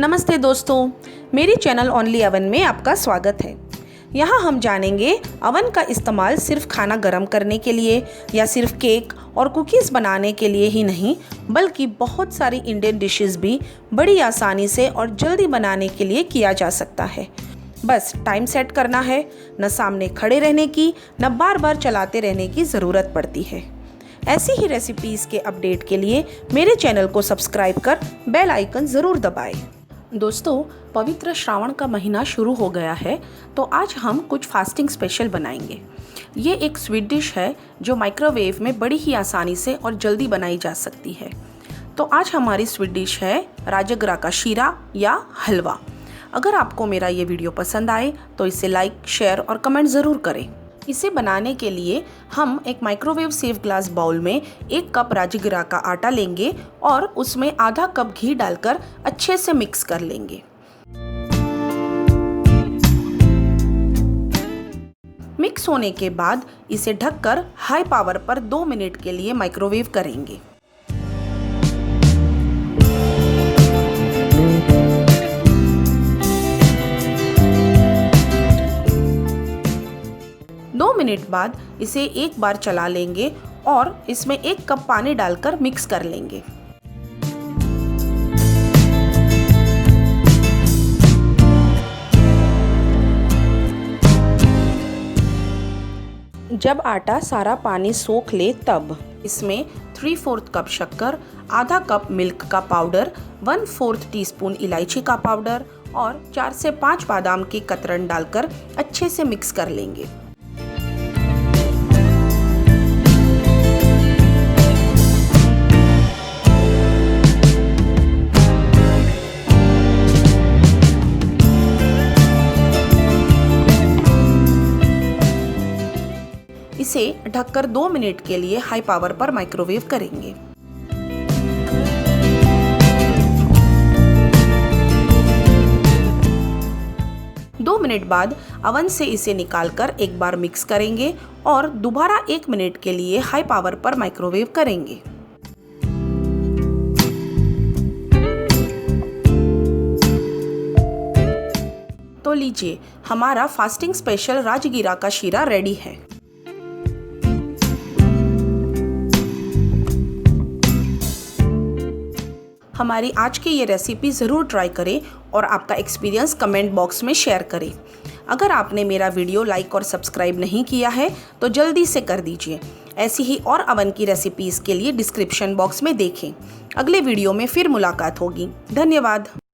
नमस्ते दोस्तों, मेरी चैनल ओनलीओवन में आपका स्वागत है। यहाँ हम जानेंगे अवन का इस्तेमाल सिर्फ खाना गर्म करने के लिए या सिर्फ केक और कुकीज़ बनाने के लिए ही नहीं, बल्कि बहुत सारी इंडियन डिशेस भी बड़ी आसानी से और जल्दी बनाने के लिए किया जा सकता है। बस टाइम सेट करना है, न सामने खड़े रहने की न बार बार चलाते रहने की ज़रूरत पड़ती है। ऐसी ही रेसिपीज़ के अपडेट के लिए मेरे चैनल को सब्सक्राइब कर बेल आइकन ज़रूर दबाएं। दोस्तों, पवित्र श्रावण का महीना शुरू हो गया है, तो आज हम कुछ फास्टिंग स्पेशल बनाएंगे। ये एक स्वीट डिश है जो माइक्रोवेव में बड़ी ही आसानी से और जल्दी बनाई जा सकती है। तो आज हमारी स्वीट डिश है राजगिरा का शीरा या हलवा। अगर आपको मेरा ये वीडियो पसंद आए तो इसे लाइक, शेयर और कमेंट ज़रूर करें। इसे बनाने के लिए हम एक माइक्रोवेव सेफ ग्लास बाउल में 1 कप राजगिरा का आटा लेंगे और उसमें आधा कप घी डालकर अच्छे से मिक्स कर लेंगे। मिक्स होने के बाद इसे ढककर हाई पावर पर 2 मिनट के लिए माइक्रोवेव करेंगे। दो मिनट बाद इसे एक बार चला लेंगे और इसमें 1 कप पानी डालकर मिक्स कर लेंगे। जब आटा सारा पानी सोख ले तब इसमें 3/4 कप शक्कर, आधा कप मिल्क का पाउडर, 1/4 टीस्पून इलायची का पाउडर और 4 से 5 बादाम की कतरन डालकर अच्छे से मिक्स कर लेंगे। इसे ढककर 2 मिनट के लिए हाई पावर पर माइक्रोवेव करेंगे। दो मिनट बाद अवन से इसे निकालकर एक बार मिक्स करेंगे और दोबारा 1 मिनट के लिए हाई पावर पर माइक्रोवेव करेंगे। तो लीजिए, हमारा फास्टिंग स्पेशल राजगिरा का शीरा रेडी है। हमारी आज की ये रेसिपी ज़रूर ट्राई करें और आपका एक्सपीरियंस कमेंट बॉक्स में शेयर करें। अगर आपने मेरा वीडियो लाइक और सब्सक्राइब नहीं किया है तो जल्दी से कर दीजिए। ऐसी ही और अवन की रेसिपीज़ के लिए डिस्क्रिप्शन बॉक्स में देखें। अगले वीडियो में फिर मुलाकात होगी। धन्यवाद।